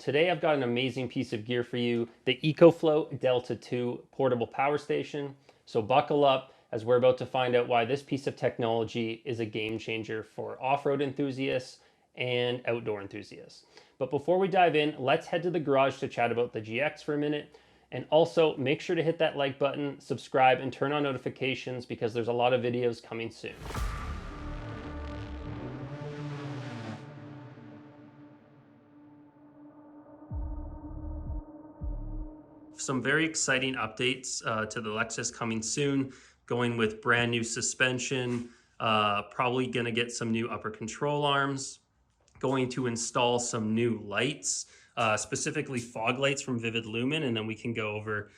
today I've got an amazing piece of gear for you, the EcoFlow Delta 2 portable power station. So buckle up as we're about to find out why this piece of technology is a game changer for off-road enthusiasts and outdoor enthusiasts. But before we dive in, let's head to the garage to chat about the GX for a minute. And also make sure to hit that like button, subscribe, and turn on notifications because there's a lot of videos coming soon. Some very exciting updates to the Lexus coming soon, going with brand new suspension, probably gonna get some new upper control arms, going to install some new lights, specifically fog lights from Vivid Lumen, and then we can go over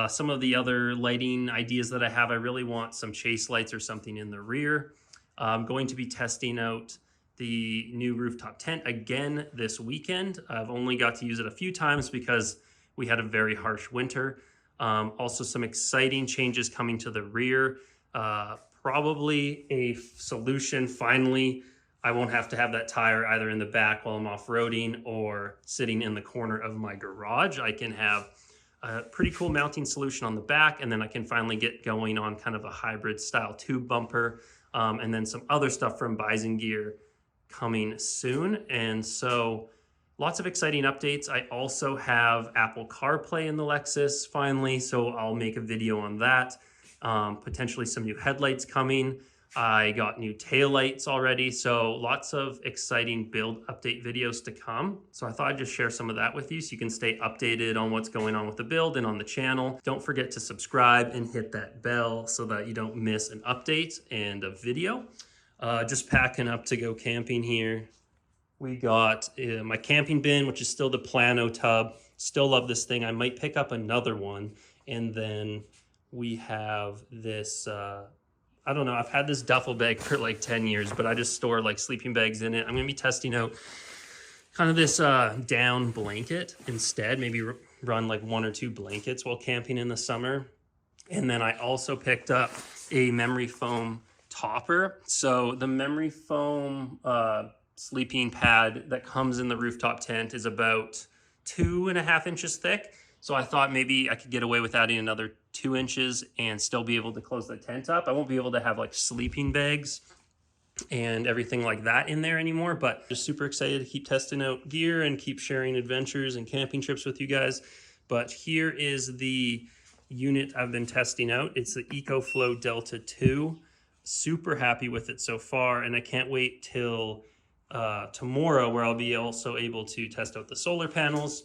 some of the other lighting ideas that I have. I really want some chase lights or something in the rear. I'm going to be testing out the new rooftop tent again this weekend. I've only got to use it a few times because we had a very harsh winter. Also some exciting changes coming to the rear. Probably a solution finally. I won't have to have that tire either in the back while I'm off-roading or sitting in the corner of my garage. I can have a pretty cool mounting solution on the back, and then I can finally get going on kind of a hybrid style tube bumper, and then some other stuff from Bison Gear coming soon. And so lots of exciting updates. I also have Apple CarPlay in the Lexus finally, so I'll make a video on that. Potentially some new headlights coming. I got new taillights already, so lots of exciting build update videos to come. So I thought I'd just share some of that with you so you can stay updated on what's going on with the build and on the channel. Don't forget to subscribe and hit that bell so that you don't miss an update and a video. Just packing up to go camping here. We got my camping bin, which is still the Plano tub. Still love this thing. I might pick up another one. And then we have this, I don't know, I've had this duffel bag for like 10 years, but I just store like sleeping bags in it. I'm gonna be testing out kind of this down blanket instead, maybe run like 1 or 2 blankets while camping in the summer. And then I also picked up a memory foam topper. So the memory foam sleeping pad that comes in the rooftop tent is about 2.5 inches thick. So I thought maybe I could get away with adding another 2 inches and still be able to close the tent up. I won't be able to have like sleeping bags and everything like that in there anymore, but just super excited to keep testing out gear and keep sharing adventures and camping trips with you guys. But here is the unit I've been testing out. It's the EcoFlow Delta 2. Super happy with it so far, and I can't wait till tomorrow where I'll be also able to test out the solar panels,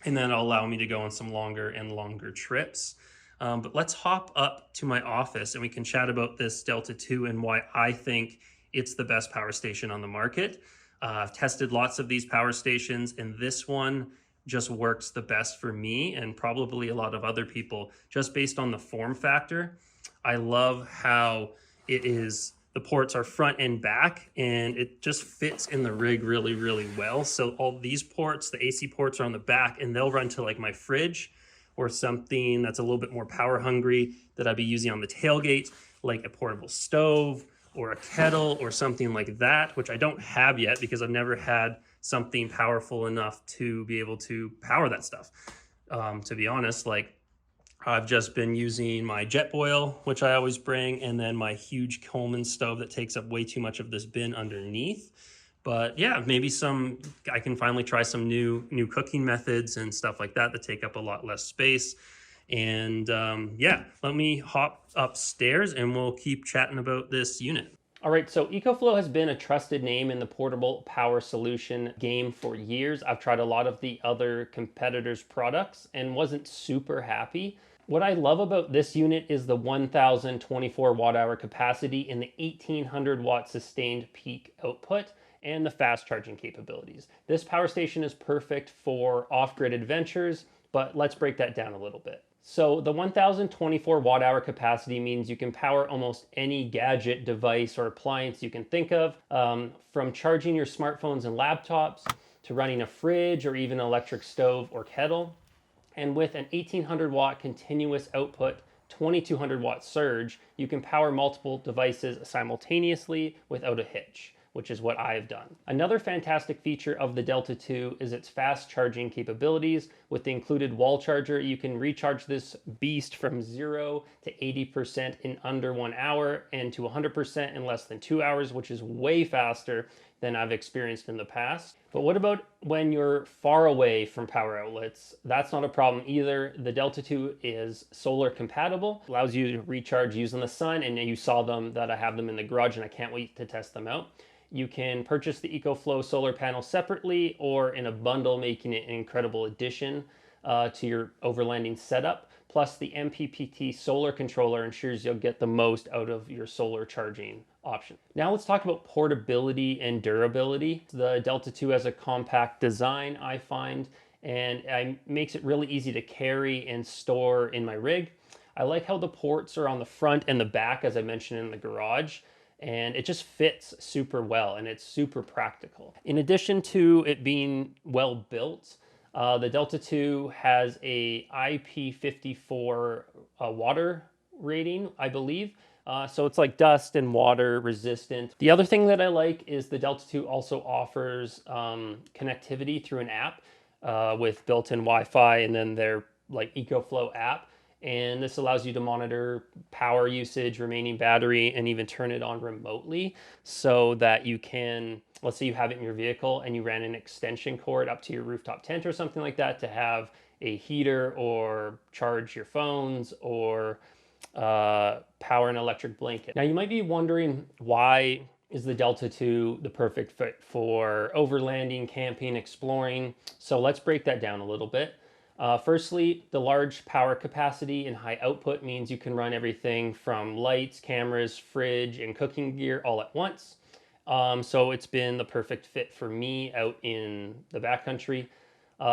and then it'll allow me to go on some longer and longer trips. But let's hop up to my office and we can chat about this Delta 2 and why I think it's the best power station on the market. I've tested lots of these power stations, and this one just works the best for me and probably a lot of other people just based on the form factor. I love how it is, the ports are front and back, and it just fits in the rig really, really well. So all these ports, the AC ports are on the back, and they'll run to like my fridge or something that's a little bit more power hungry that I'd be using on the tailgate, like a portable stove or a kettle or something like that, which I don't have yet because I've never had something powerful enough to be able to power that stuff. To be honest, like I've just been using my jet boil, which I always bring, and then my huge Coleman stove that takes up way too much of this bin underneath. But yeah, maybe I can finally try some new cooking methods and stuff like that that take up a lot less space. And yeah, let me hop upstairs and we'll keep chatting about this unit. All right, so EcoFlow has been a trusted name in the portable power solution game for years. I've tried a lot of the other competitors' products and wasn't super happy. What I love about this unit is the 1,024 watt hour capacity and the 1,800 watt sustained peak output and the fast charging capabilities. This power station is perfect for off-grid adventures, but let's break that down a little bit. So the 1,024 watt hour capacity means you can power almost any gadget, device, or appliance you can think of, from charging your smartphones and laptops to running a fridge or even an electric stove or kettle. And with an 1,800 watt continuous output, 2,200 watt surge, you can power multiple devices simultaneously without a hitch. which is what I've done. Another fantastic feature of the Delta 2 is its fast charging capabilities. With the included wall charger, you can recharge this beast from 0 to 80% in under 1 hour and to 100% in less than 2 hours, which is way faster than I've experienced in the past. But what about when you're far away from power outlets? That's not a problem either. The Delta 2 is solar compatible, allows you to recharge using the sun, and you saw them that I have them in the garage and I can't wait to test them out. You can purchase the EcoFlow solar panel separately or in a bundle, making it an incredible addition to your overlanding setup. Plus, the MPPT solar controller ensures you'll get the most out of your solar charging option. Now let's talk about portability and durability. The Delta 2 has a compact design, I find, and it makes it really easy to carry and store in my rig. I like how the ports are on the front and the back, as I mentioned, in the garage, and it just fits super well and it's super practical. In addition to it being well built, the Delta 2 has a IP54 water rating, I believe. So it's like dust and water resistant. The other thing that I like is the Delta 2 also offers connectivity through an app with built-in Wi-Fi and then their like EcoFlow app. And this allows you to monitor power usage, remaining battery, and even turn it on remotely so that you can, let's say you have it in your vehicle and you ran an extension cord up to your rooftop tent or something like that to have a heater or charge your phones or power an electric blanket. Now you might be wondering, why is the Delta 2 the perfect fit for overlanding, camping, exploring? So let's break that down a little bit. Firstly, the large power capacity and high output means you can run everything from lights, cameras, fridge, and cooking gear all at once. So it's been the perfect fit for me out in the backcountry.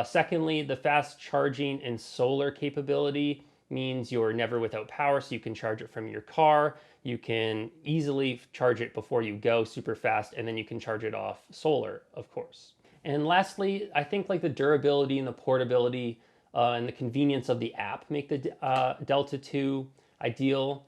Secondly, the fast charging and solar capability means you're never without power, so you can charge it from your car. You can easily charge it before you go super fast, and then you can charge it off solar, of course. And lastly, I think like the durability and the portability and the convenience of the app make the Delta 2 ideal.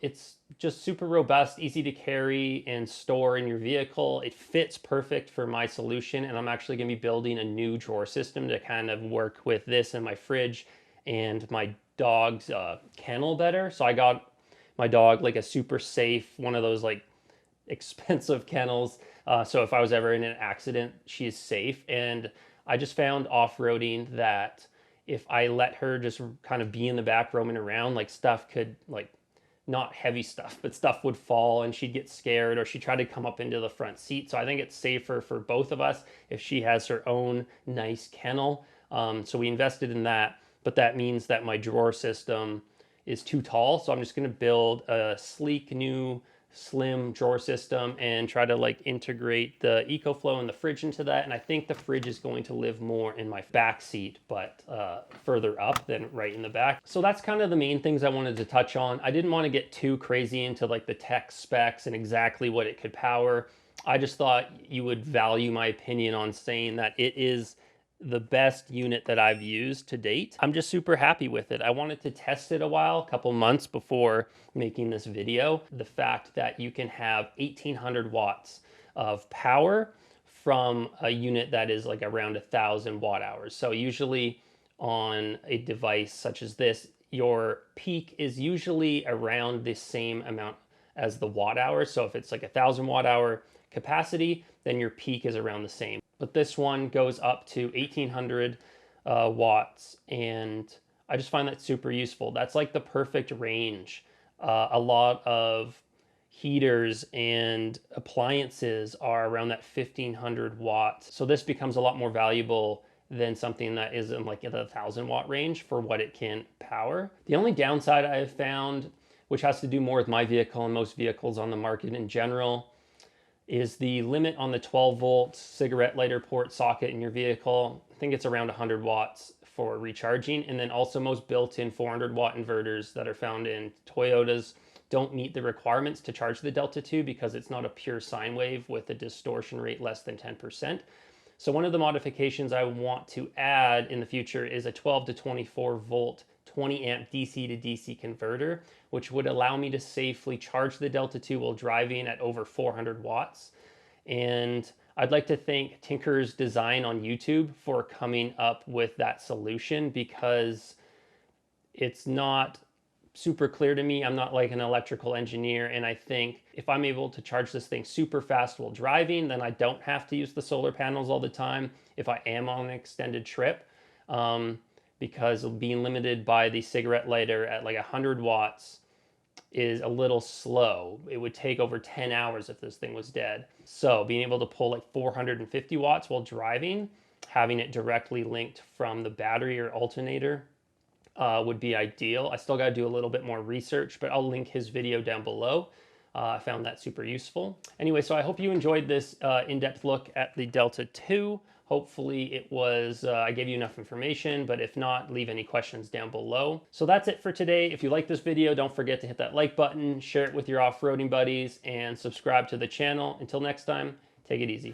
It's just super robust, easy to carry and store in your vehicle. It fits perfect for my solution, and I'm actually going to be building a new drawer system to kind of work with this and my fridge and my dog's kennel better. So I got my dog like a super safe, one of those like expensive kennels. So if I was ever in an accident, she is safe. And I just found off-roading that if I let her just kind of be in the back roaming around, like stuff could, like, not heavy stuff, but stuff would fall and she'd get scared or she'd try to come up into the front seat. So I think it's safer for both of us if she has her own nice kennel. So we invested in that, but that means that my drawer system is too tall. So I'm just going to build a sleek new slim drawer system and try to like integrate the EcoFlow and the fridge into that. And I think the fridge is going to live more in my back seat, but further up than right in the back. So that's kind of the main things I wanted to touch on. I didn't want to get too crazy into like the tech specs and exactly what it could power. I just thought you would value my opinion on saying that it is the best unit that I've used to date. I'm just super happy with it. I wanted to test it a couple months before making this video. The fact that you can have 1800 watts of power from a unit that is like around 1000 watt hours. So usually on a device such as this, your peak is usually around the same amount as the watt hours. So if it's like 1000 watt hour capacity, then your peak is around the same. But this one goes up to 1800 watts, and I just find that super useful. That's like the perfect range. A lot of heaters and appliances are around that 1500 watts. So this becomes a lot more valuable than something that is in like the 1000 watt range for what it can power. The only downside I have found, which has to do more with my vehicle and most vehicles on the market in general, is the limit on the 12 volt cigarette lighter port socket in your vehicle. I think it's around 100 watts for recharging. And then also most built-in 400 watt inverters that are found in Toyotas don't meet the requirements to charge the Delta 2 because it's not a pure sine wave with a distortion rate less than 10%. So one of the modifications I want to add in the future is a 12 to 24 volt 20 amp DC to DC converter, which would allow me to safely charge the Delta 2 while driving at over 400 watts. And I'd like to thank Tinker's Design on YouTube for coming up with that solution, because it's not super clear to me. I'm not like an electrical engineer, and I think if I'm able to charge this thing super fast while driving, then I don't have to use the solar panels all the time if I am on an extended trip, because being limited by the cigarette lighter at like 100 watts is a little slow. It would take over 10 hours if this thing was dead. So being able to pull like 450 watts while driving, having it directly linked from the battery or alternator would be ideal. I still got to do a little bit more research, but I'll link his video down below. I found that super useful. Anyway, so I hope you enjoyed this in-depth look at the Delta 2. Hopefully it was, I gave you enough information, but if not, leave any questions down below. So that's it for today. If you like this video, don't forget to hit that like button, share it with your off-roading buddies, and subscribe to the channel. Until next time, take it easy.